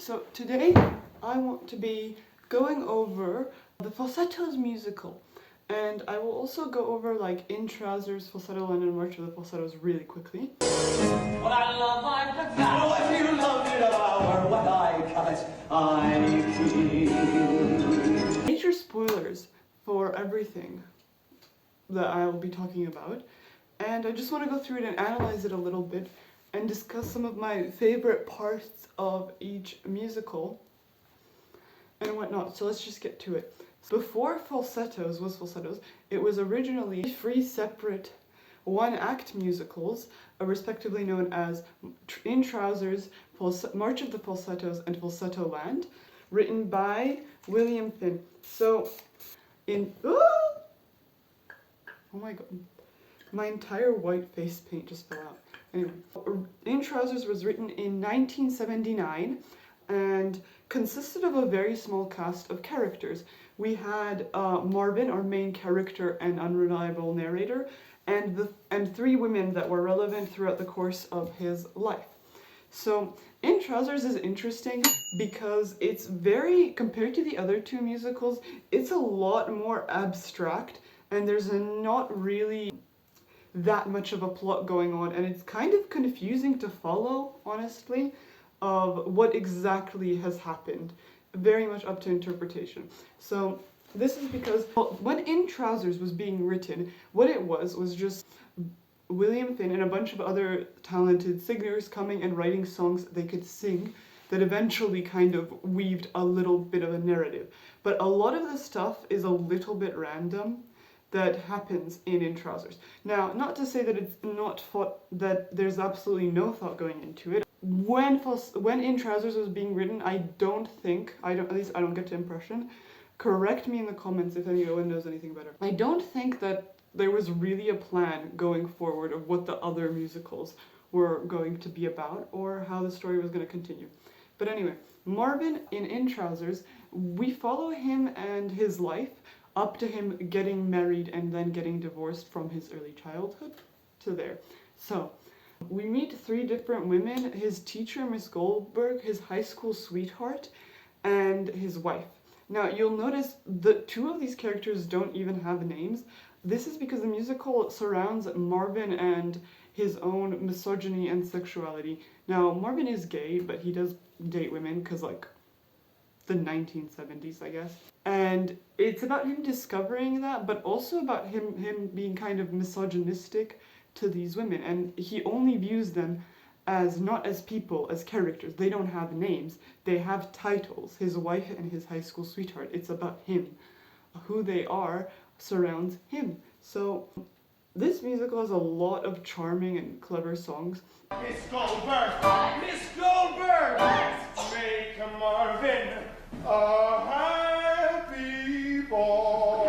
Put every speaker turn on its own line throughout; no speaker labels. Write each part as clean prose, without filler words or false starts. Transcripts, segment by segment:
So today I want to be going over the Falsettos musical, and I will also go over like In Trousers, Falsetto Land, and March of the Falsettos really quickly.
What I love like the cat. Oh, if you love me devour what I cut, I keep.
Major spoilers for everything that I will be talking about, and I just want to go through it and analyze it a little bit and discuss some of my favorite parts of each musical and whatnot. So let's just get to it. Before Falsettos was Falsettos, it was originally 3 separate one-act musicals, respectively known as In Trousers, March of the Falsettos, and Falsetto Land, written by William Finn. So, oh my god, my entire white face paint just fell out. Anyway, In Trousers was written in 1979 and consisted of a very small cast of characters. We had Marvin, our main character and unreliable narrator, and 3 women that were relevant throughout the course of his life. So In Trousers is interesting because it's very, compared to the other 2 musicals, it's a lot more abstract and there's not really that much of a plot going on, and it's kind of confusing to follow, honestly, of what exactly has happened. Very much up to interpretation. So this is because when In Trousers was being written, what it was just William Finn and a bunch of other talented singers coming and writing songs they could sing that eventually kind of weaved a little bit of a narrative. But a lot of the stuff is a little bit random that happens in Trousers. Now, not to say that it's not that there's absolutely no thought going into it. When In Trousers was being written, at least I don't get the impression, correct me in the comments if anyone knows anything better, I don't think that there was really a plan going forward of what the other musicals were going to be about or how the story was going to continue. But anyway, Marvin in Trousers, we follow him and his life up to him getting married and then getting divorced from his early childhood to there. So we meet 3 different women: his teacher, Miss Goldberg, his high school sweetheart, and his wife. Now you'll notice that 2 of these characters don't even have names. This is because the musical surrounds Marvin and his own misogyny and sexuality. Now Marvin is gay, but he does date women because like the 1970s, I guess. And it's about him discovering that, but also about him being kind of misogynistic to these women, and he only views them as not as people, as characters. They don't have names, they have titles. His wife and his high school sweetheart, it's about him. Who they are surrounds him. So this musical has a lot of charming and clever songs.
Miss Goldberg! Miss Goldberg! Make Marvin a happy boy!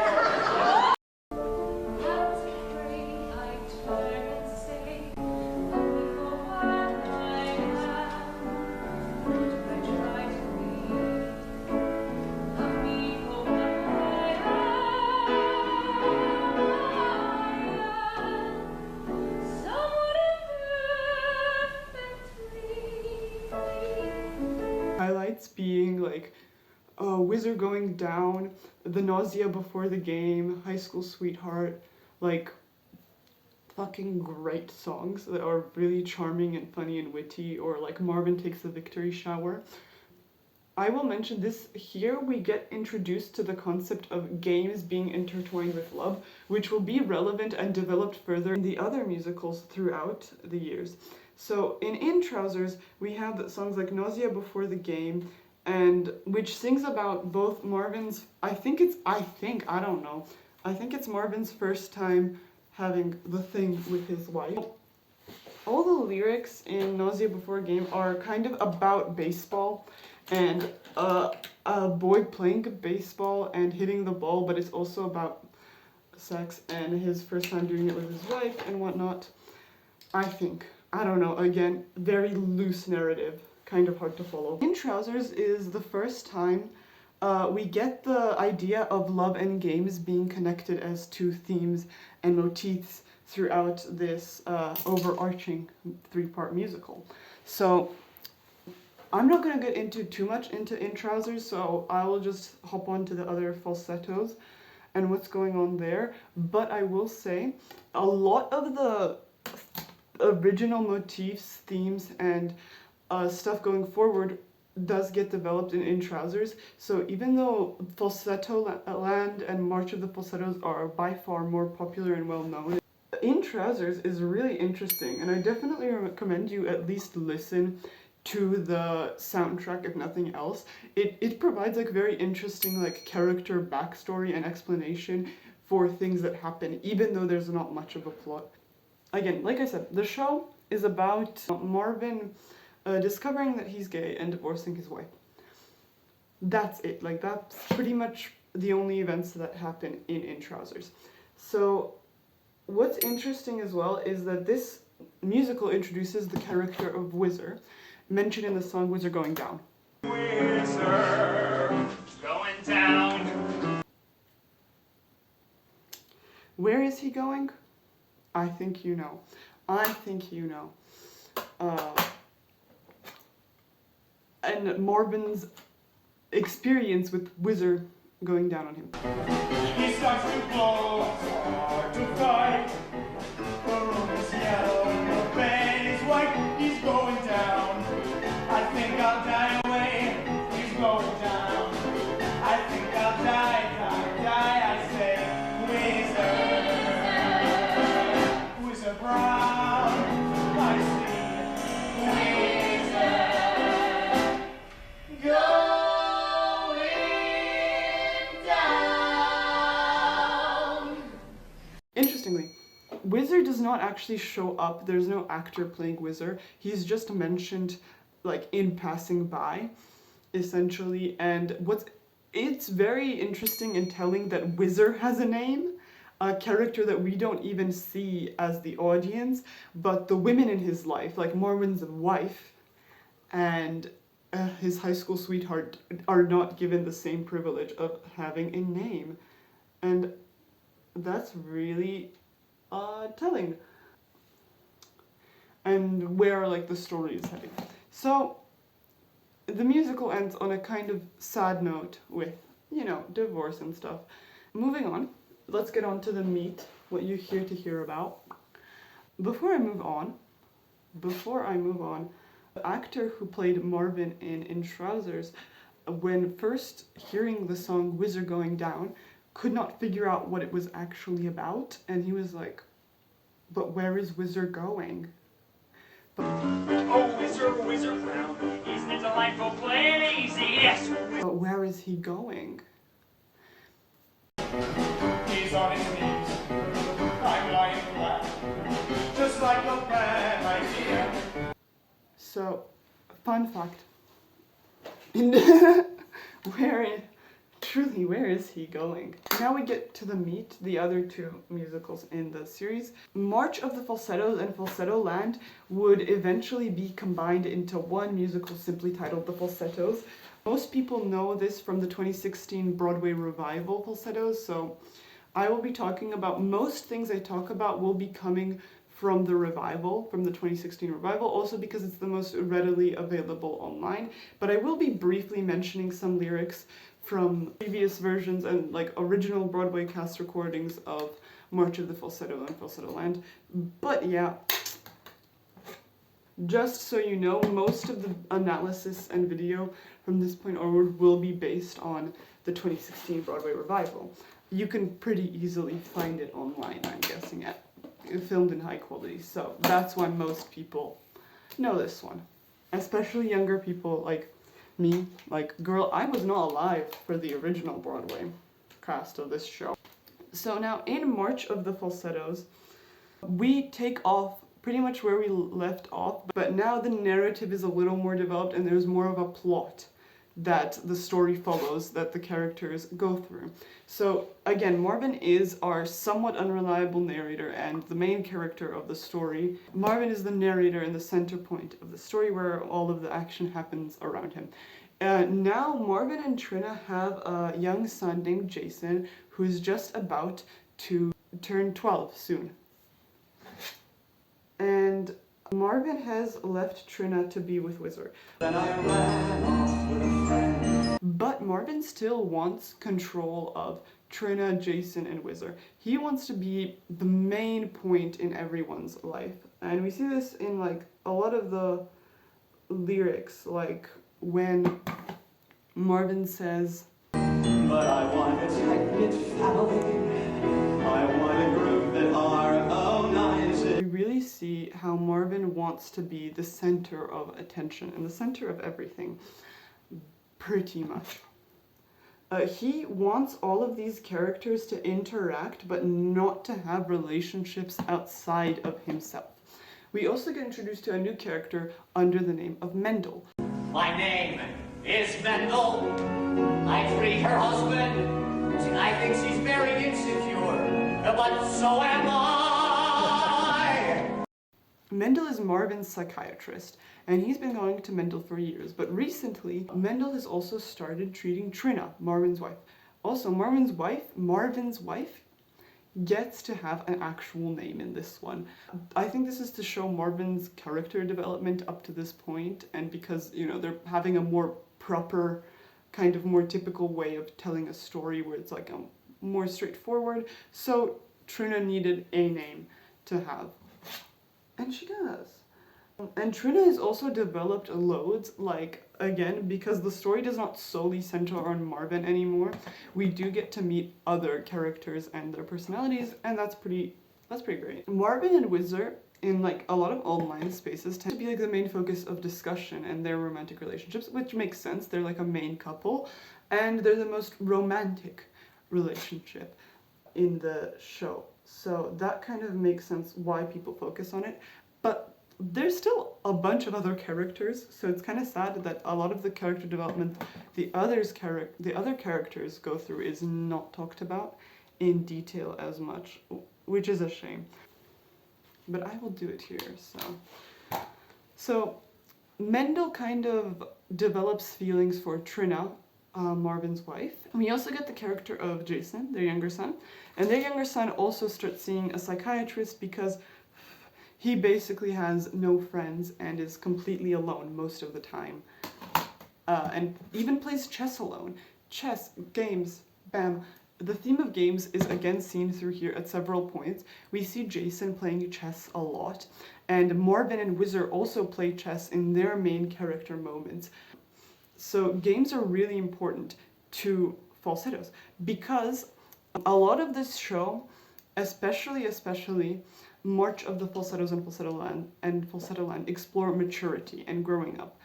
Highlights being like Wizard Going Down, The Nausea Before the Game, High School Sweetheart, like fucking great songs that are really charming and funny and witty, or like Marvin Takes the Victory Shower. I will mention this here, we get introduced to the concept of games being intertwined with love, which will be relevant and developed further in the other musicals throughout the years. So in Trousers, we have songs like Nausea Before the Game, and which sings about both Marvin's, I think it's Marvin's first time having the thing with his wife. All the lyrics in Nausea Before a Game are kind of about baseball and a boy playing baseball and hitting the ball, but it's also about sex and his first time doing it with his wife and whatnot. I don't know, again, very loose narrative, kind of hard to follow. In Trousers is the first time we get the idea of love and games being connected as 2 themes and motifs throughout this overarching 3-part musical. So I'm not going to get into too much into In Trousers, so I will just hop on to the other falsettos and what's going on there. But I will say a lot of the original motifs, themes, and stuff going forward does get developed in Trousers. So even though Falsetto Land and March of the Falsettos are by far more popular and well known, In Trousers is really interesting, and I definitely recommend you at least listen to the soundtrack if nothing else. It provides like very interesting like character backstory and explanation for things that happen, even though there's not much of a plot. Again, like I said, the show is about Marvin discovering that he's gay and divorcing his wife. That's it. Like, that's pretty much the only events that happen in Trousers. So, what's interesting as well is that this musical introduces the character of Whizzer, mentioned in the song Whizzer Going Down.
Whizzer going down.
Where is he going? I think you know. I think you know. And Marvin's experience with Whizzer going down on him.
He starts to blow, hard to fight. The room is yellow, the bed is white. He's going down. I think I'll die away. He's going down. I think I'll die, I say. Whizzer, Whizzer Brown, I see. Whizzer, going down.
Interestingly, Whizzer does not actually show up. There's no actor playing Whizzer. He's just mentioned like in passing by, essentially. And it's very interesting and telling that Whizzer has a name, a character that we don't even see as the audience, but the women in his life, like Marvin's wife and his high school sweetheart, are not given the same privilege of having a name. And that's really telling. And where like the story is heading. So the musical ends on a kind of sad note with, you know, divorce and stuff. Moving on, let's get on to the meat, what you're here to hear about. Before I move on, the actor who played Marvin in Trousers, when first hearing the song Whizzer Going Down, could not figure out what it was actually about, and he was like, but where is Whizzer going?
Oh, Whizzer, Whizzer Brown, isn't it delightful playing easy? Yes!
But where is he going?
He's on his knees. I'm lying flat. Just like a bad idea.
So, fun fact. Where is he going? Now we get to the meat, the other two musicals in the series. March of the Falsettos and Falsetto Land would eventually be combined into one musical simply titled The Falsettos. Most people know this from the 2016 Broadway revival Falsettos, so I will be talking about, most things I talk about will be coming from the revival, from the 2016 revival, also because it's the most readily available online. But I will be briefly mentioning some lyrics from previous versions and like original Broadway cast recordings of March of the Falsetto and Falsetto Land. But yeah, just so you know, most of the analysis and video from this point onward will be based on the 2016 Broadway revival. You can pretty easily find it online, I'm guessing, filmed in high quality, so that's why most people know this one. Especially younger people like me, like, girl, I was not alive for the original Broadway cast of this show. So now, in March of the Falsettos, we take off pretty much where we left off, but now the narrative is a little more developed and there's more of a plot that the story follows, that the characters go through. So again, Marvin is our somewhat unreliable narrator and the main character of the story. Marvin is the narrator and the center point of the story where all of the action happens around him. Now Marvin and Trina have a young son named Jason who's just about to turn 12 soon. And Marvin has left Trina to be with Whizzer.
Then I ran off with a friend.
But Marvin still wants control of Trina, Jason, and Whizzer. He wants to be the main point in everyone's life. And we see this in like a lot of the lyrics, like when Marvin says,
But I want a tight-knit family. I want a group that harmonizes.
we really see how Marvin wants to be the center of attention and the center of everything, pretty much. He wants all of these characters to interact, but not to have relationships outside of himself. We also get introduced to a new character under the name of Mendel.
My name is Mendel. I treat her husband. I think she's very insecure, but so am I.
Mendel is Marvin's psychiatrist, and he's been going to Mendel for years, but recently, Mendel has also started treating Trina, Marvin's wife. Also, Marvin's wife gets to have an actual name in this one. I think this is to show Marvin's character development up to this point, and because, you know, they're having a more proper, kind of more typical way of telling a story where it's like more straightforward, so Trina needed a name to have. And she does. And Trina has also developed loads, like, again, because the story does not solely center on Marvin anymore, we do get to meet other characters and their personalities, and that's pretty great. Marvin and Whizzer, in like a lot of online spaces, tend to be like the main focus of discussion and their romantic relationships, which makes sense. They're like a main couple, and they're the most romantic relationship in the show. So that kind of makes sense why people focus on it. But there's still a bunch of other characters, so it's kind of sad that a lot of the character development the other characters go through is not talked about in detail as much, which is a shame. But I will do it here, So Mendel kind of develops feelings for Trina, Marvin's wife. We also get the character of Jason, their younger son, and their younger son also starts seeing a psychiatrist because he basically has no friends and is completely alone most of the time. And even plays chess alone. Chess, games, bam. The theme of games is again seen through here at several points. We see Jason playing chess a lot, and Marvin and Whizzer also play chess in their main character moments. So games are really important to Falsettos because a lot of this show, especially March of the Falsettos and Falsettoland explore maturity and growing up.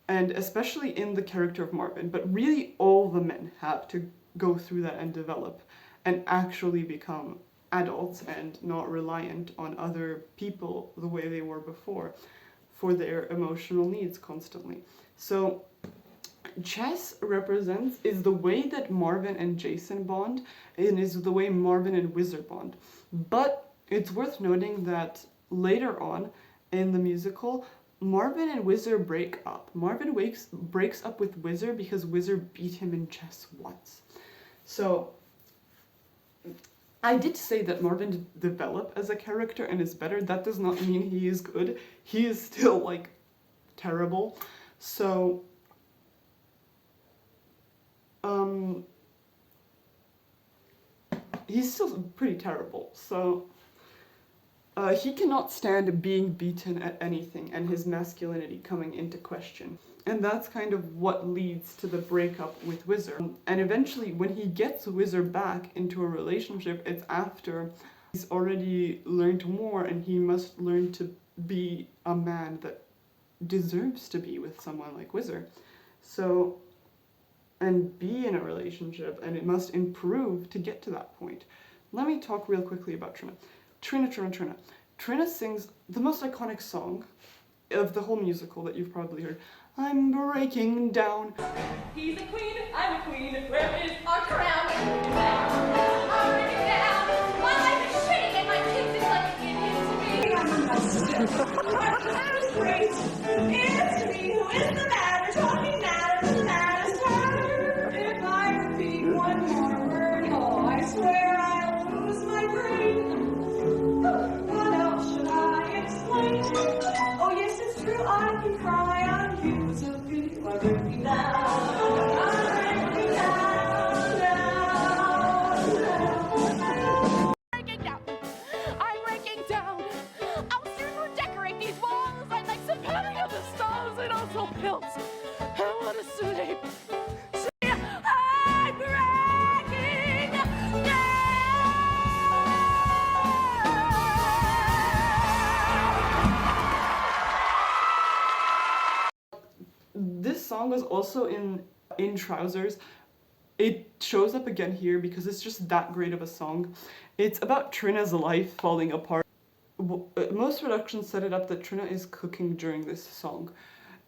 And especially in the character of Marvin, but really all the men have to go through that and develop and actually become adults and not reliant on other people the way they were before for their emotional needs constantly. So chess is the way that Marvin and Jason bond, and is the way Marvin and Whizzer bond. But it's worth noting that later on in the musical, Marvin and Whizzer break up. Marvin breaks up with Whizzer because Whizzer beat him in chess once. So I did say that Marvin did develop as a character and is better. That does not mean he is good. He is still like terrible. So he's still pretty terrible. So he cannot stand being beaten at anything and his masculinity coming into question. And that's kind of what leads to the breakup with Whizzer. And eventually, when he gets Whizzer back into a relationship, it's after he's already learned more and he must learn to be a man that deserves to be with someone like Whizzer. So, and be in a relationship, and it must improve to get to that point. Let me talk real quickly about Trina. Trina. Trina sings the most iconic song of the whole musical that you've probably heard. I'm breaking down.
He's a queen, I'm a queen. Where is our crown? I'm breaking down. My life is shitty and my kids is like idiots to me. I'm great. It's me who is the matter. Talking matters. If I repeat one more word, oh, I swear I'll lose my brain. What else should I explain?
also in Trousers. It shows up again here because it's just that great of a song. It's about Trina's life falling apart. Most productions set it up that Trina is cooking during this song.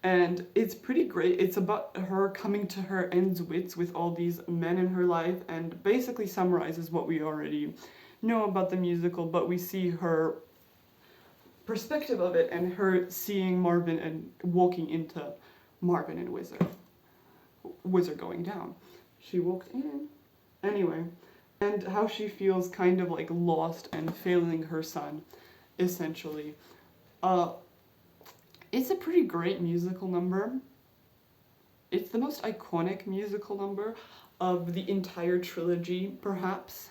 And it's pretty great. It's about her coming to her ends wits with all these men in her life, and basically summarizes what we already know about the musical, but we see her perspective of it and her seeing Marvin and walking into Marvin and Wizard going down. She walked in. Anyway, and how she feels kind of like lost and failing her son, essentially. It's a pretty great musical number. It's the most iconic musical number of the entire trilogy, perhaps.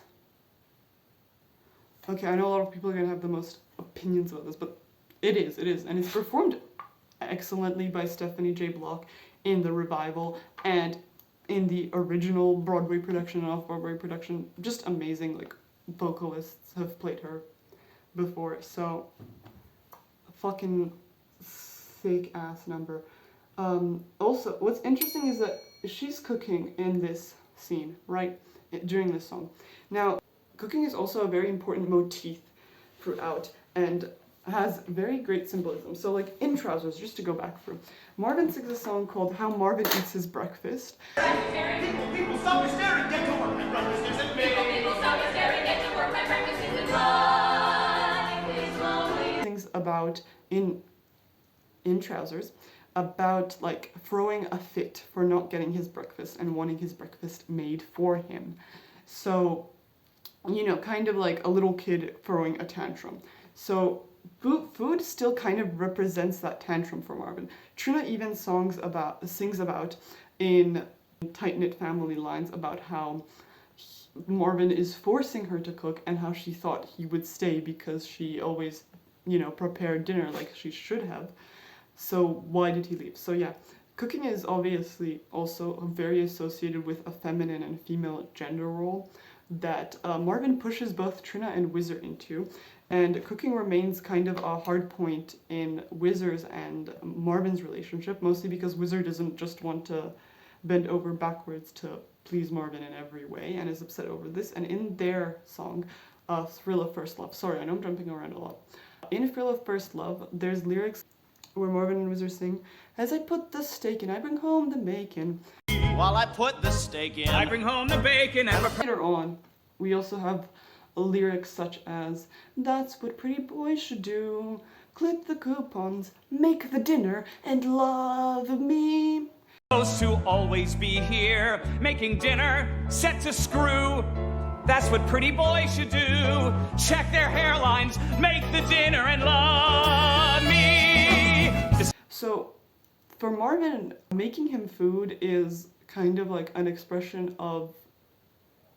Okay, I know a lot of people are gonna have the most opinions about this, but it is, and it's performed excellently by Stephanie J. Block in the revival and in the original Broadway production and off-Broadway production. Just amazing, like, vocalists have played her before, so fucking sick ass number. Also, what's interesting is that she's cooking in this scene, right, during this song. Now, cooking is also a very important motif throughout and has very great symbolism. So like in Trousers, just to go back through, Marvin sings a song called How Marvin Eats His Breakfast.
People, stop your staring, get to work, my breakfast isn't made.
People, stop your staring, get to work, my breakfast isn't life is lonely.
Things about in Trousers about like throwing a fit for not getting his breakfast and wanting his breakfast made for him. So, you know, kind of like a little kid throwing a tantrum. So food still kind of represents that tantrum for Marvin. Trina even sings about in Tight-Knit Family Lines about how Marvin is forcing her to cook and how she thought he would stay because she always, you know, prepared dinner like she should have. So why did he leave? So yeah, cooking is obviously also very associated with a feminine and female gender role that Marvin pushes both Trina and Wizard into, and cooking remains kind of a hard point in Wizard's and Marvin's relationship, mostly because Wizard doesn't just want to bend over backwards to please Marvin in every way and is upset over this. And in their song, Thrill of First Love, sorry, I know I'm jumping around a lot. In Thrill of First Love, there's lyrics where Marvin and Wizard sing, as I put the steak in, I bring home the bacon.
While I put the steak in, I bring home the bacon and
Later on, we also have lyrics such as, that's what pretty boys should do, clip the coupons, make the dinner, and love me.
supposed to always be here, making dinner, set to screw. That's what pretty boys should do. Check their hairlines, make the dinner, and love me.
So, for Marvin, making him food is kind of like an expression of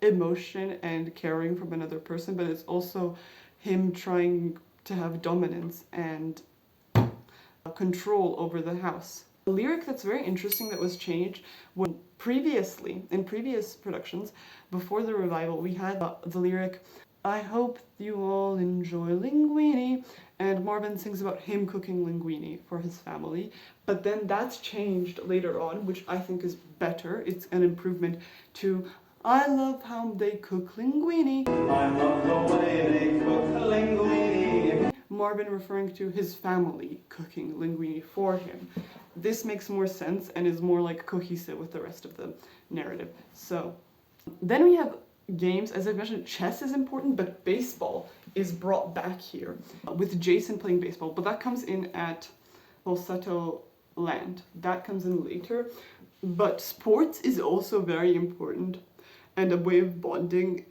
emotion and caring from another person, but it's also him trying to have dominance and control over the house. A lyric that's very interesting that was changed was in previous productions, before the revival, we had the lyric, I hope you all enjoy linguine, and Marvin sings about him cooking linguine for his family, but then that's changed later on, which I think is better. It's an improvement to, I love how they cook linguine.
I love the way they cook linguine.
Marvin referring to his family cooking linguine for him. This makes more sense and is more like cohesive with the rest of the narrative. So then we have games. As I mentioned, chess is important, but baseball is brought back here with Jason playing baseball, but that comes in at Falsetto Land. That comes in later, but sports is also very important and a way of bonding.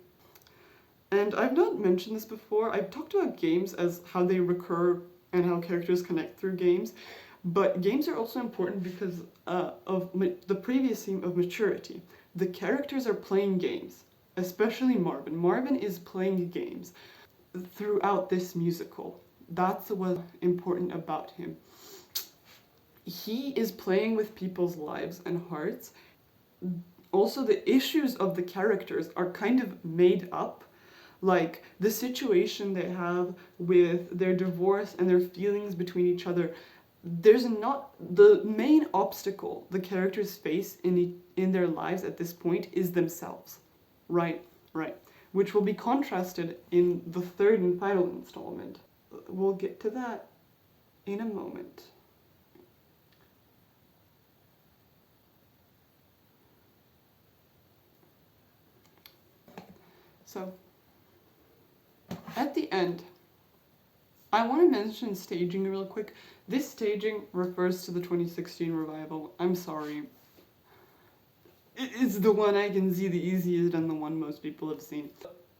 And I've not mentioned this before. I've talked about games as how they recur and how characters connect through games, but games are also important because of the previous theme of maturity. The characters are playing games, especially Marvin. Marvin is playing games throughout this musical. That's what's important about him. He is playing with people's lives and hearts. Also, the issues of the characters are kind of made up. Like, the situation they have with their divorce and their feelings between each other there's not the main obstacle the characters face in their lives at this point is themselves. Right, which will be contrasted in the third and final installment. We'll get to that in a moment. So, at the end, I want to mention staging real quick. This staging refers to the 2016 revival. I'm sorry. It's the one I can see the easiest and the one most people have seen.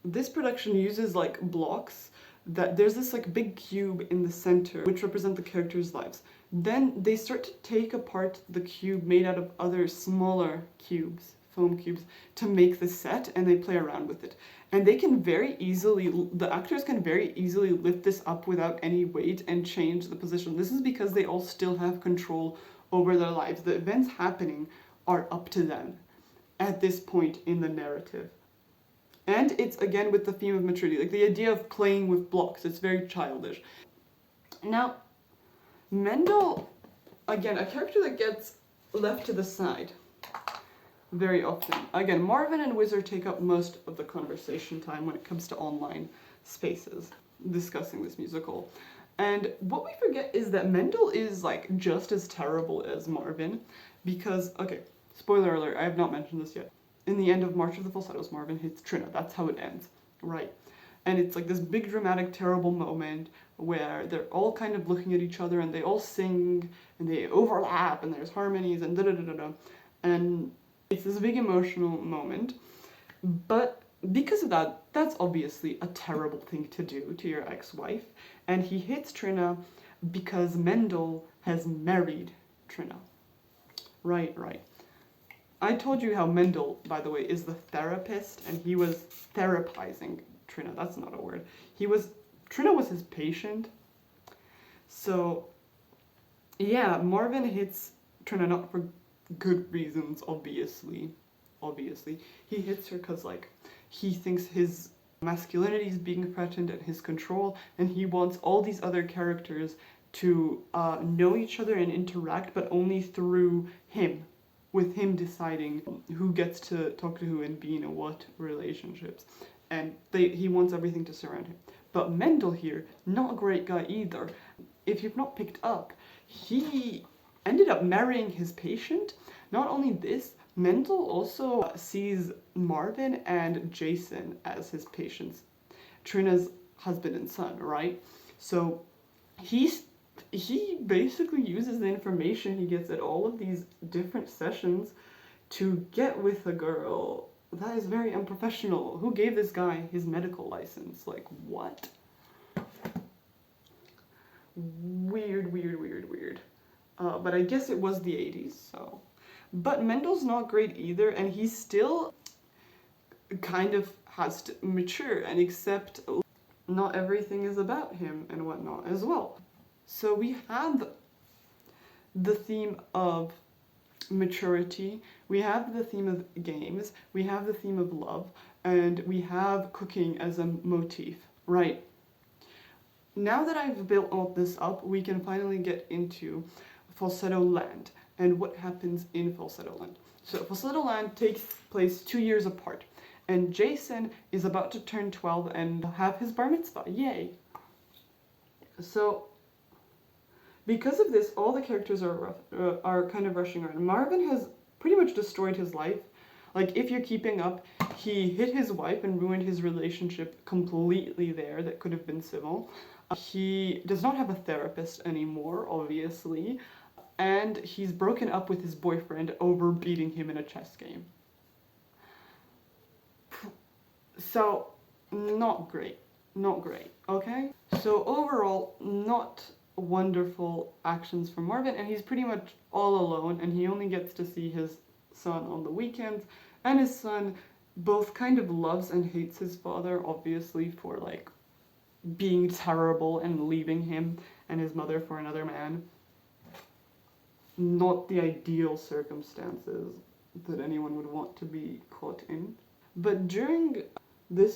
This production uses like blocks that there's this like big cube in the center which represent the characters' lives. Then they start to take apart the cube made out of other smaller cubes, foam cubes, to make the set, and they play around with it. And they can very easily, the actors can very easily lift this up without any weight and change the position. This is because they all still have control over their lives. The events happening are up to them at this point in the narrative. And it's again with the theme of maturity, like the idea of playing with blocks. It's very childish. Now, Mendel, again, a character that gets left to the side very often. Again, Marvin and Wizard take up most of the conversation time when it comes to online spaces discussing this musical. And what we forget is that Mendel is like just as terrible as Marvin because, okay, spoiler alert, I have not mentioned this yet. In the end of March of the Falsettos, Marvin hits Trina. That's how it ends, right? And it's like this big dramatic terrible moment where they're all kind of looking at each other and they all sing and they overlap and there's harmonies and da-da-da-da-da. And it's this big emotional moment, but because of that, that's obviously a terrible thing to do to your ex-wife, and he hits Trina because Mendel has married Trina. Right. I told you how Mendel, by the way, is the therapist, and he was therapizing Trina. That's not a word. Trina was his patient. So, yeah, Marvin hits Trina not for good reasons, obviously. He hits her because, like, he thinks his masculinity is being threatened and his control, and he wants all these other characters to know each other and interact, but only through him, with him deciding who gets to talk to who and be in what relationships. And he wants everything to surround him. But Mendel here, not a great guy either. If you've not picked up, he ended up marrying his patient. Not only this, Mendel also sees Marvin and Jason as his patients, Trina's husband and son, right? So he basically uses the information he gets at all of these different sessions to get with a girl. That is very unprofessional. Who gave this guy his medical license? Like, what? Weird. But I guess it was the 80s, so. But Mendel's not great either, and he still kind of has to mature and accept not everything is about him and whatnot as well. So we have the theme of maturity, we have the theme of games, we have the theme of love, and we have cooking as a motif, right? Now that I've built all this up, we can finally get into Falsetto Land and what happens in Falsetto Land. So Falsetto Land takes place 2 years apart, and Jason is about to turn 12 and have his bar mitzvah. Yay! So because of this, all the characters are kind of rushing around. Marvin has pretty much destroyed his life. Like, if you're keeping up, he hit his wife and ruined his relationship completely there that could have been civil. He does not have a therapist anymore, obviously, and he's broken up with his boyfriend over beating him in a chess game. So, not great, okay? So overall, not wonderful actions from Marvin, and he's pretty much all alone, and he only gets to see his son on the weekends, and his son both kind of loves and hates his father, obviously, for like being terrible and leaving him and his mother for another man. Not the ideal circumstances that anyone would want to be caught in. But during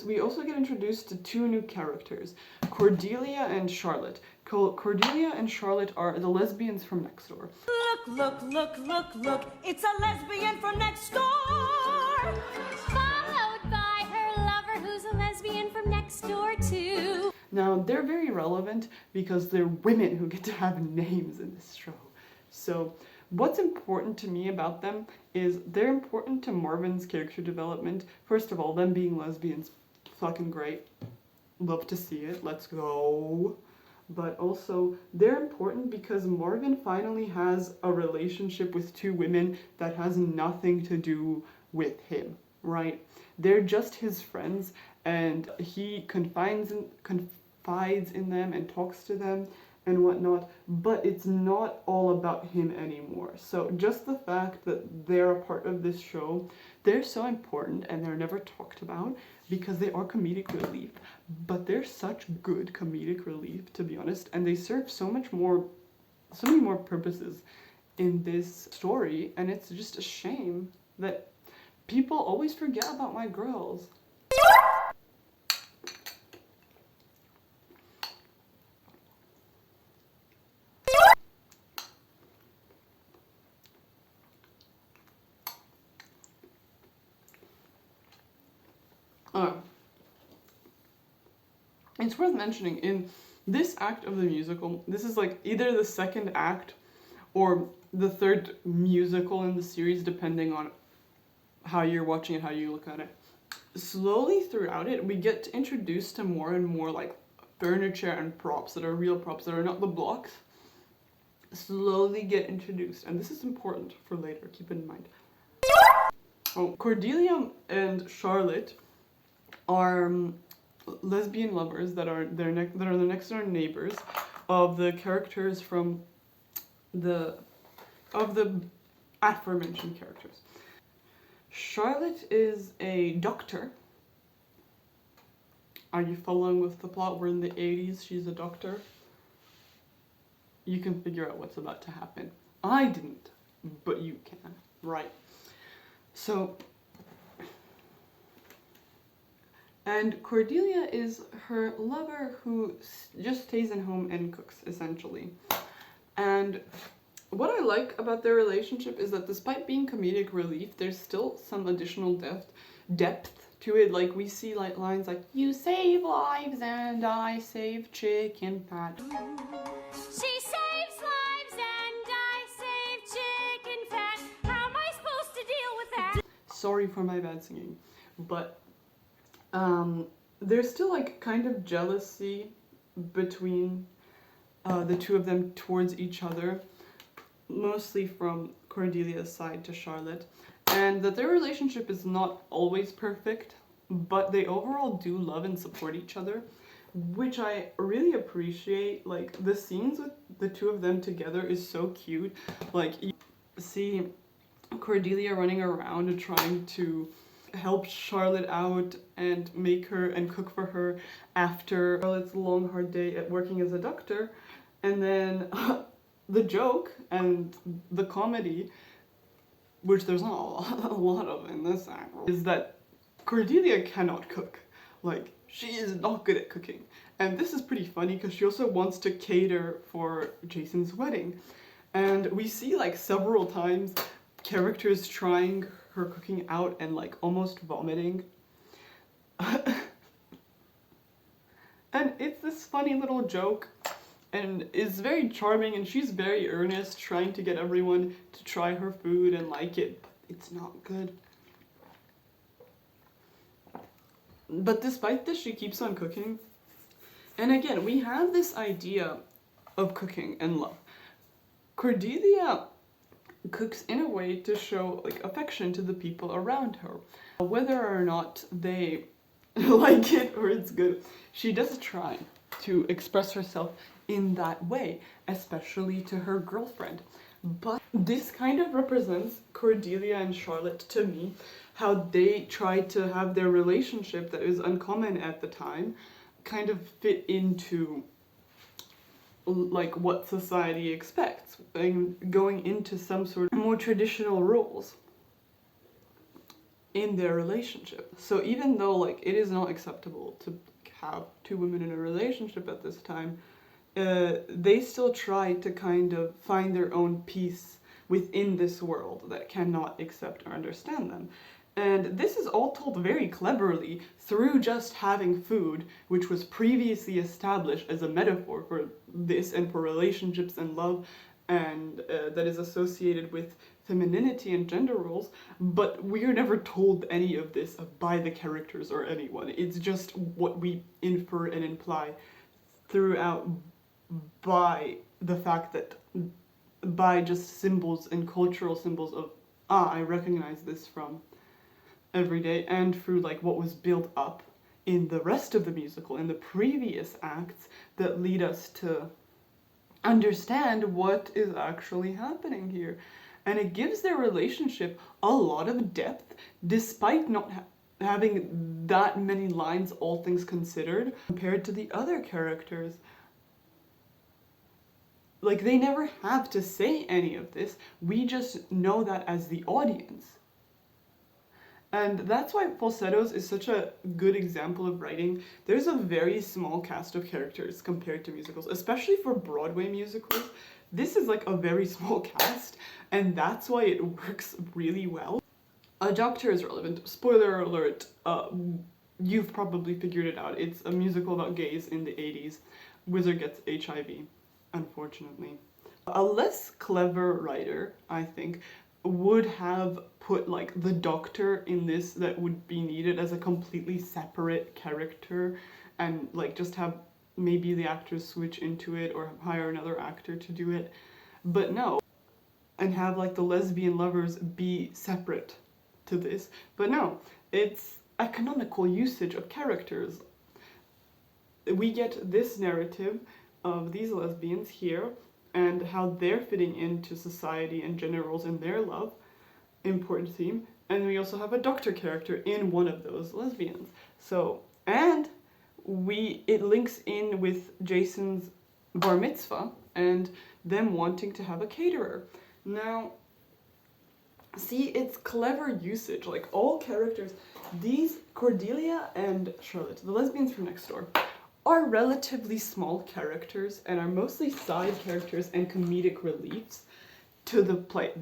we also get introduced to two new characters, Cordelia and Charlotte. Cordelia and Charlotte are the lesbians from next door.
Look, it's a lesbian from next door.
Followed by her lover, who's a lesbian from next door, too.
Now, they're very relevant because they're women who get to have names in this show. So, what's important to me about them is they're important to Marvin's character development. First of all, them being lesbians, fucking great. Love to see it. Let's go. But also, they're important because Marvin finally has a relationship with two women that has nothing to do with him, right? They're just his friends, and he confides in them and talks to them and whatnot, but it's not all about him anymore. So just the fact that they're a part of this show, they're so important and they're never talked about because they are comedic relief, but they're such good comedic relief, to be honest, and they serve so many more purposes in this story, and it's just a shame that people always forget about my girls. It's worth mentioning, in this act of the musical, this is like either the second act or the third musical in the series, depending on how you're watching it, how you look at it. Slowly throughout it, we get introduced to more and more like furniture and props that are real props, that are not the blocks. Slowly get introduced, and this is important for later, keep in mind. Oh, Cordelia and Charlotte are lesbian lovers that are the next door neighbors of the characters from the aforementioned characters. Charlotte is a doctor. Are you following with the plot? We're in the 80s, she's a doctor. You can figure out what's about to happen. I didn't, but you can, right? So, and Cordelia is her lover who just stays at home and cooks, essentially. And what I like about their relationship is that despite being comedic relief, there's still some additional depth to it. Like, we see like lines like, "You save lives and I save chicken fat."
She saves lives and I save chicken fat. How am I supposed to deal with that?
Sorry for my bad singing, but there's still like kind of jealousy between the two of them towards each other, mostly from Cordelia's side to Charlotte, and that their relationship is not always perfect, but they overall do love and support each other, which I really appreciate. Like, the scenes with the two of them together is so cute. Like, you see Cordelia running around and trying to help Charlotte out and make her and cook for her after Charlotte's long hard day at working as a doctor, and then the joke and the comedy, which there's not a lot of in this act, is that Cordelia cannot cook. Like, she is not good at cooking, and this is pretty funny because she also wants to cater for Jason's wedding, and we see like several times characters trying her cooking out and like almost vomiting. And it's this funny little joke and is very charming, and she's very earnest trying to get everyone to try her food and like it, but it's not good. But despite this, she keeps on cooking. And again, we have this idea of cooking and love. Cordelia cooks in a way to show like affection to the people around her. Whether or not they like it or it's good, she does try to express herself in that way, especially to her girlfriend. But this kind of represents Cordelia and Charlotte to me, how they tried to have their relationship that is uncommon at the time kind of fit into like what society expects, and going into some sort of more traditional roles. in their relationship. So even though like it is not acceptable to have two women in a relationship at this time, they still try to kind of find their own peace within this world that cannot accept or understand them. And this is all told very cleverly through just having food, which was previously established as a metaphor for this and for relationships and love, and that is associated with femininity and gender roles, but we're never told any of this by the characters or anyone. It's just what we infer and imply throughout by the fact that, by just symbols and cultural symbols of, I recognize this from every day, and through like what was built up in the rest of the musical, in the previous acts, that lead us to understand what is actually happening here. And it gives their relationship a lot of depth, despite not having that many lines, all things considered, compared to the other characters. Like, they never have to say any of this, we just know that as the audience. And that's why Falsettos is such a good example of writing. There's a very small cast of characters compared to musicals, especially for Broadway musicals. This is like a very small cast, and that's why it works really well. A doctor is relevant. Spoiler alert, you've probably figured it out. It's a musical about gays in the 80s. Wizard gets HIV, unfortunately. A less clever writer, I think, would have put like the doctor in this that would be needed as a completely separate character, and like just have maybe the actors switch into it or hire another actor to do it, but no, and have like the lesbian lovers be separate to this. But no, it's a canonical usage of characters. We get this narrative of these lesbians here and how they're fitting into society and gender roles in their love, important theme, and we also have a doctor character in one of those lesbians. So, and it links in with Jason's bar mitzvah and them wanting to have a caterer. Now, see, it's clever usage, like all characters, these Cordelia and Charlotte, the lesbians from next door, are relatively small characters and are mostly side characters and comedic reliefs to the play,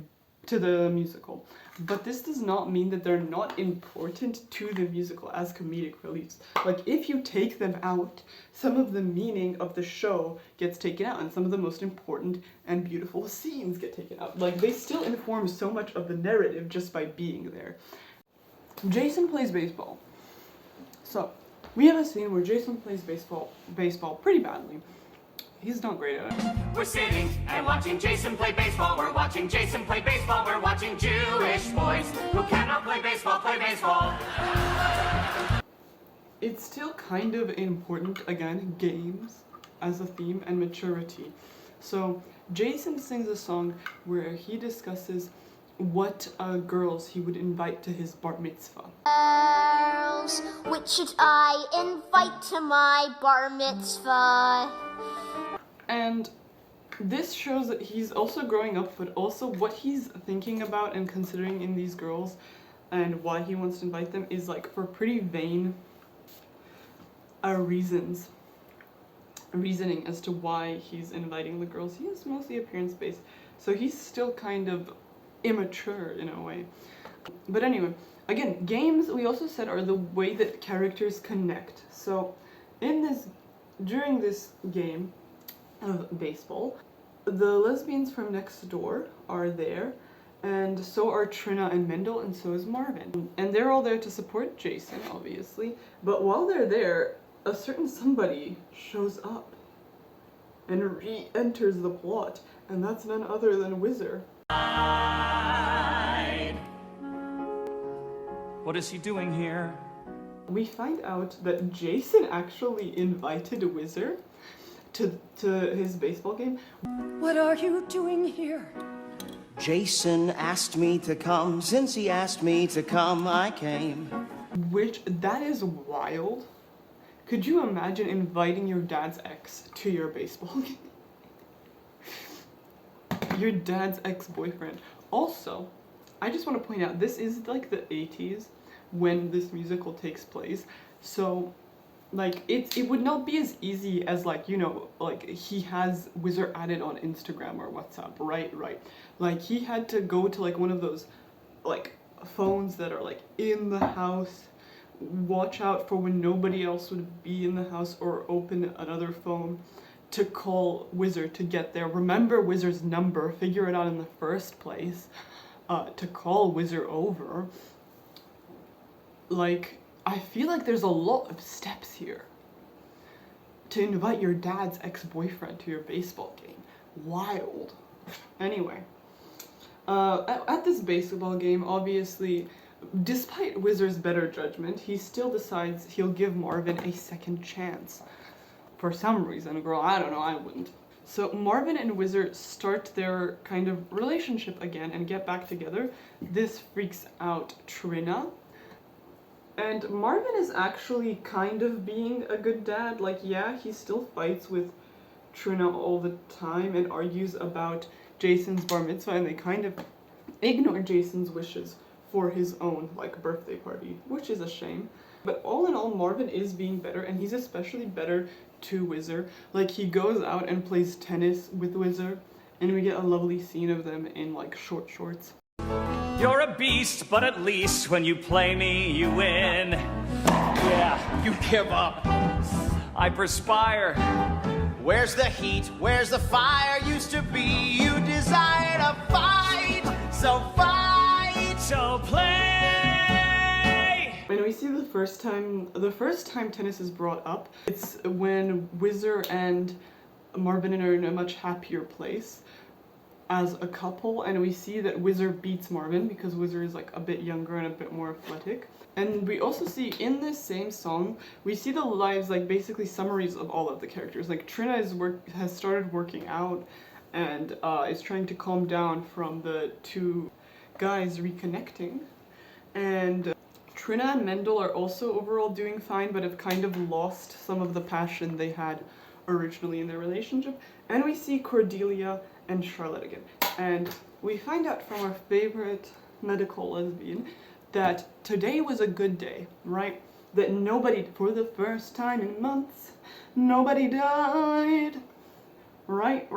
to the musical. But this does not mean that they're not important to the musical as comedic reliefs. Like, if you take them out, some of the meaning of the show gets taken out, and some of the most important and beautiful scenes get taken out. Like, they still inform so much of the narrative just by being there. Jason plays baseball. So, we have a scene where Jason plays baseball pretty badly. He's not great at it.
We're sitting and watching Jason play baseball. We're watching Jason play baseball. We're watching Jewish boys who cannot play baseball play baseball.
It's still kind of important, again, games as a theme and maturity. So Jason sings a song where he discusses what girls he would invite to his bar mitzvah.
Girls, which should I invite to my bar mitzvah?
And this shows that he's also growing up, but also what he's thinking about and considering in these girls and why he wants to invite them is like for pretty vain reasoning as to why he's inviting the girls. He is mostly appearance-based, so he's still kind of immature in a way. But anyway, again, games, we also said, are the way that characters connect. So during this game of baseball, the lesbians from next door are there, and so are Trina and Mendel, and so is Marvin. And they're all there to support Jason, obviously, but while they're there, a certain somebody shows up and re-enters the plot, and that's none other than Wizard.
What is he doing here?
We find out that Jason actually invited Wizard to his baseball game.
What are you doing here?
Jason asked me to come. Since he asked me to come, I came.
Which, that is wild. Could you imagine inviting your dad's ex to your baseball game? Your dad's ex-boyfriend. Also, I just want to point out, this is like the 80s when this musical takes place, so like it would not be as easy as, like, you know, like he has Wizard added on Instagram or WhatsApp, right? Like he had to go to like one of those like phones that are like in the house, watch out for when nobody else would be in the house, or open another phone to call Wizard to get there, remember Wizard's number, figure it out in the first place, to call Wizard over. Like, I feel like there's a lot of steps here to invite your dad's ex-boyfriend to your baseball game. Wild. Anyway, at this baseball game, obviously, despite Wizard's better judgment, he still decides he'll give Marvin a second chance. For some reason, girl, I don't know, I wouldn't. So Marvin and Wizard start their kind of relationship again and get back together. This freaks out Trina. And Marvin is actually kind of being a good dad. Like, yeah, he still fights with Trina all the time and argues about Jason's bar mitzvah, and they kind of ignore Jason's wishes for his own, like, birthday party, which is a shame. But all in all, Marvin is being better, and he's especially better to Wizard. Like, he goes out and plays tennis with Wizard, and we get a lovely scene of them in, like, short shorts.
You're a beast, but at least when you play me, you win. Yeah, you give up. I perspire.
Where's the heat? Where's the fire? Used to be you desire to fight. So fight.
So play.
And we see the first time tennis is brought up, it's when Wizard and Marvin are in a much happier place as a couple, and we see that Wizard beats Marvin because Wizard is like a bit younger and a bit more athletic. And we also see in this same song, we see the lives, like basically summaries of all of the characters. Like Trina has started working out and is trying to calm down from the two guys reconnecting. And Trina and Mendel are also overall doing fine, but have kind of lost some of the passion they had originally in their relationship. And we see Cordelia and Charlotte again. And we find out from our favorite medical lesbian that today was a good day, right? That nobody, for the first time in months, nobody died. Right?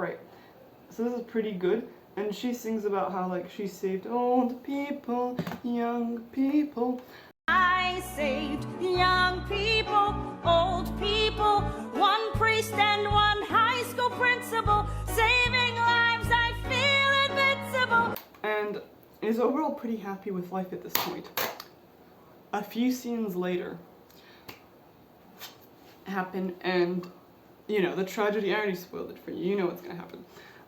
So this is pretty good. And she sings about how, like, she saved old people, young people.
I saved young people, old people, one priest and one high school principal, saving lives, I feel invincible.
And is overall pretty happy with life at this point. A few scenes later happen, and you know, the tragedy, I already spoiled it for you, you know what's gonna happen.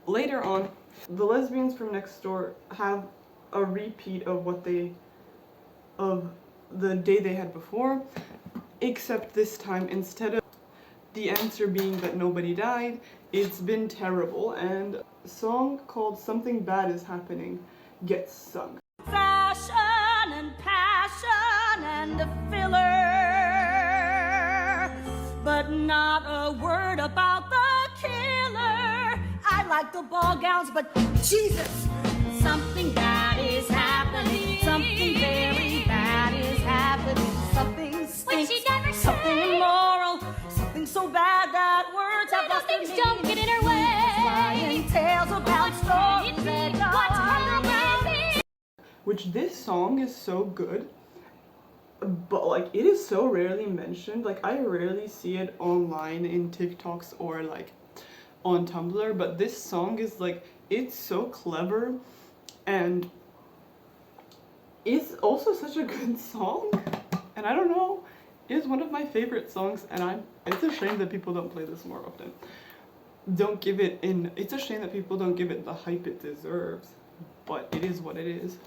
Later on, the lesbians from next door have a repeat of the day they had before, except this time, instead of the answer being that nobody died, it's been terrible, and a song called Something Bad Is Happening gets sung.
Fashion and passion and a filler, but not a word about the killer. I like the ball gowns, but Jesus, something bad is happening. Something very bad is happening. Something stinks, something immoral, something so bad that words have lost their meaning.
Don't get in her way.
Lying tales about stories that
Which this song is so good, but like it is so rarely mentioned. Like I rarely see it online in TikToks or like on Tumblr, but this song is like, it's so clever and it's also such a good song. And I don't know, it is one of my favorite songs, and it's a shame that people don't play this more often. It's a shame that people don't give it the hype it deserves, but it is what it is.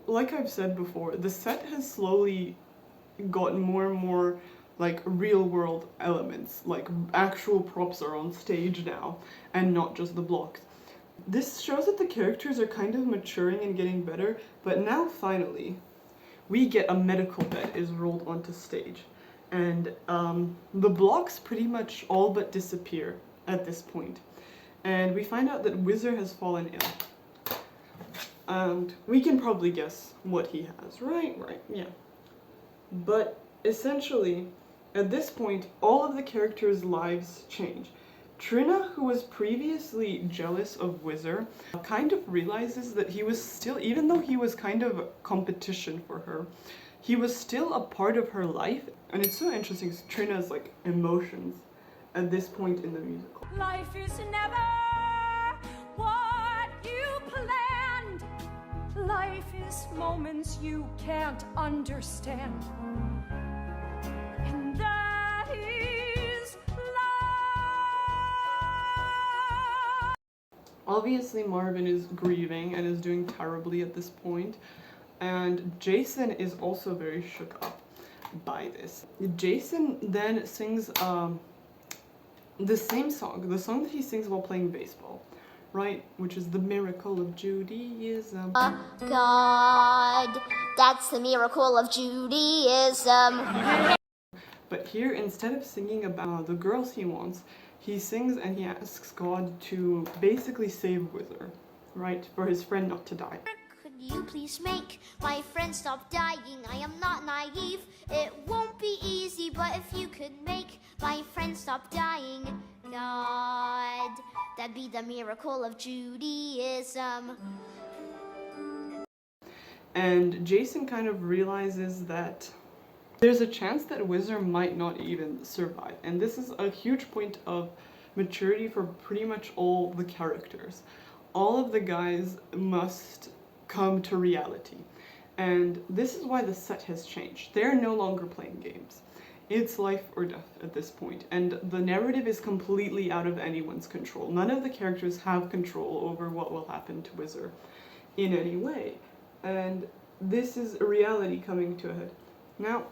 Like I've said before, the set has slowly gotten more and more like real world elements, like actual props are on stage now and not just the blocks. This shows that the characters are kind of maturing and getting better, but now finally we get a medical bed is rolled onto stage, and the blocks pretty much all but disappear at this point, and we find out that Wizard has fallen ill. and we can probably guess what he has, right? Right, yeah. But essentially, at this point, all of the characters' lives change. Trina, who was previously jealous of Whizzer, kind of realizes that he was still, even though he was kind of competition for her, he was still a part of her life. And it's so interesting, Trina's like emotions at this point in the musical.
Life is never what you planned. Life is moments you can't understand. And that is life.
Obviously, Marvin is grieving and is doing terribly at this point, and Jason is also very shook up by this. Jason then sings the same song, the song that he sings while playing baseball, right? Which is the miracle of Judaism.
God, that's the miracle of Judaism.
But here, instead of singing about the girls he wants, he sings and he asks God to basically save Whizzer, right? For his friend not to die.
Could you please make my friend stop dying? I am not naive. It won't be easy, but if you could make my friend stop dying, God, that'd be the miracle of Judaism.
And Jason kind of realizes that there's a chance that Whizzer might not even survive. And this is a huge point of maturity for pretty much all the characters. All of the guys must come to reality. And this is why the set has changed. They're no longer playing games. It's life or death at this point. And the narrative is completely out of anyone's control. None of the characters have control over what will happen to Whizzer in any way. And this is a reality coming to a head. Now,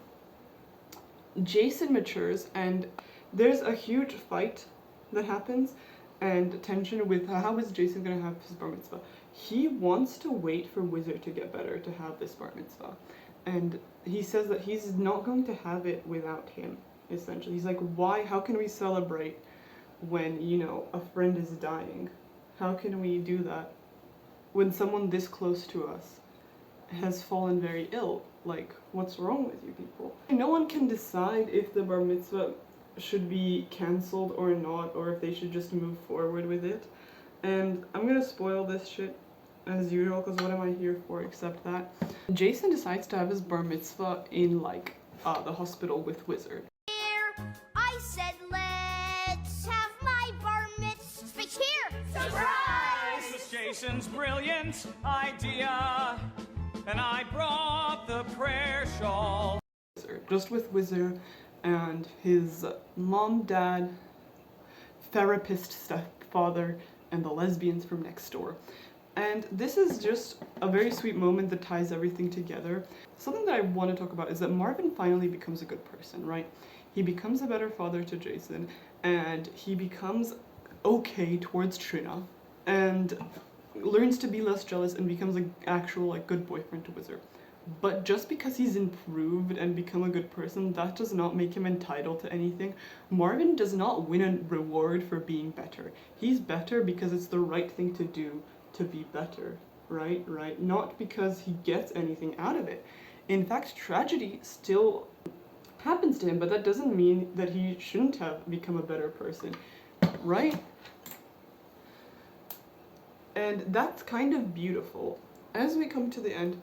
Jason matures and there's a huge fight that happens and tension with how is Jason gonna have his bar mitzvah. He wants to wait for Whizzer to get better to have this bar mitzvah. And he says that he's not going to have it without him, essentially. He's like, why, how can we celebrate when, you know, a friend is dying? How can we do that when someone this close to us has fallen very ill? Like, what's wrong with you people? No one can decide if the bar mitzvah should be cancelled or not, or if they should just move forward with it. And I'm gonna spoil this shit as usual, because what am I here for except that? Jason decides to have his bar mitzvah in like the hospital with Whizzer.
Here, I said let's have my bar mitzvah here. Surprise!
This was Jason's brilliant idea, and I brought the prayer shawl.
Just with Whizzer and his mom, dad, therapist stepfather, and the lesbians from next door. And this is just a very sweet moment that ties everything together. Something that I want to talk about is that Marvin finally becomes a good person, right? He becomes a better father to Jason, and he becomes okay towards Trina, and learns to be less jealous and becomes an actual like good boyfriend to Whizzer. But just because he's improved and become a good person, that does not make him entitled to anything. Marvin does not win a reward for being better. He's better because it's the right thing to do to be better, right? Not because he gets anything out of it. In fact, tragedy still happens to him, but that doesn't mean that he shouldn't have become a better person, right? And that's kind of beautiful. As we come to the end,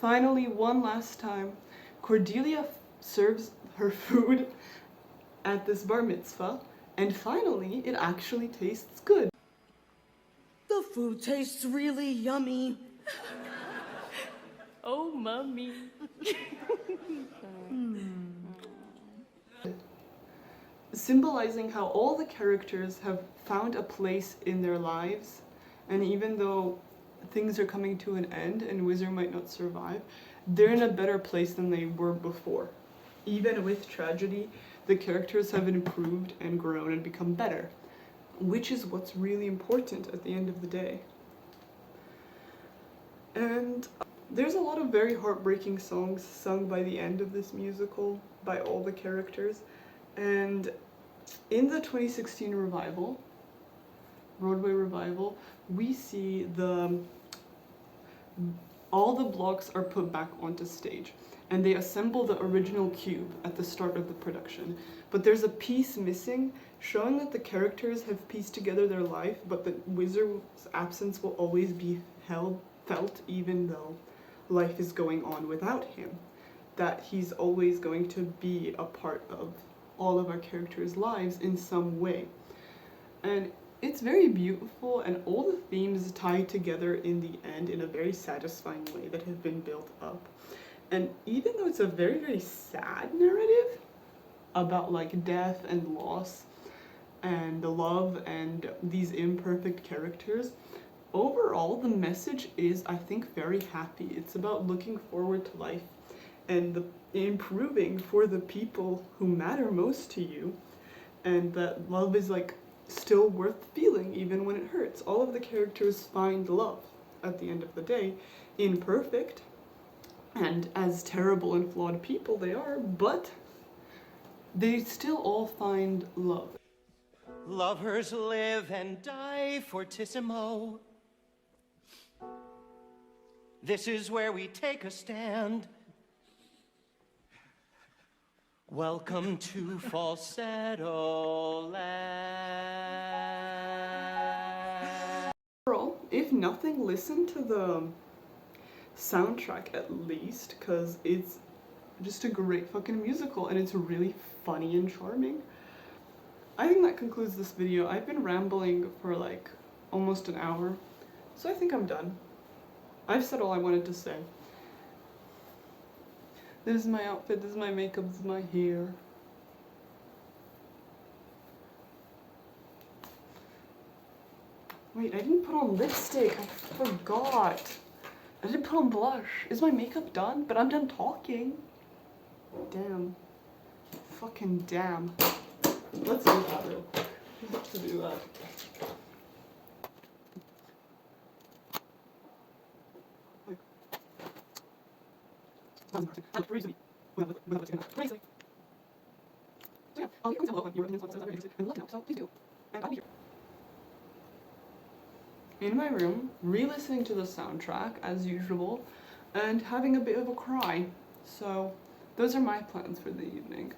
finally, one last time, Cordelia serves her food at this bar mitzvah, and finally, it actually tastes good.
The food tastes really yummy.
Oh, mommy.
Symbolizing how all the characters have found a place in their lives, and even though things are coming to an end and Whizzer might not survive, they're in a better place than they were before. Even with tragedy, the characters have improved and grown and become better, which is what's really important at the end of the day. And there's a lot of very heartbreaking songs sung by the end of this musical by all the characters. And in the 2016 revival, Broadway revival, we see the all the blocks are put back onto stage, and they assemble the original cube at the start of the production. But there's a piece missing, showing that the characters have pieced together their life, but the wizard's absence will always be felt even though life is going on without him. That he's always going to be a part of all of our characters' lives in some way. And it's very beautiful, and all the themes tie together in the end in a very satisfying way that have been built up. And even though it's a very, very sad narrative about like death and loss and the love and these imperfect characters, overall the message is, I think, very happy. It's about looking forward to life and improving for the people who matter most to you, and that love is like still worth feeling even when it hurts. All of the characters find love at the end of the day, imperfect and as terrible and flawed people they are, but they still all find love.
Lovers live and die fortissimo. This is where we take a stand. Welcome to Falsetto Land.
Overall, if nothing, listen to the soundtrack at least, because it's just a great fucking musical and it's really funny and charming. I think that concludes this video. I've been rambling for like almost an hour, so I think I'm done. I've said all I wanted to say. This is my outfit, this is my makeup, this is my hair. Wait, I didn't put on lipstick, I forgot. I didn't put on blush. Is my makeup done? But I'm done talking. Damn. Fucking damn. Let's do that real quick. Let's do that. In my room, re-listening to the soundtrack as usual, and having a bit of a cry. So those are my plans for the evening.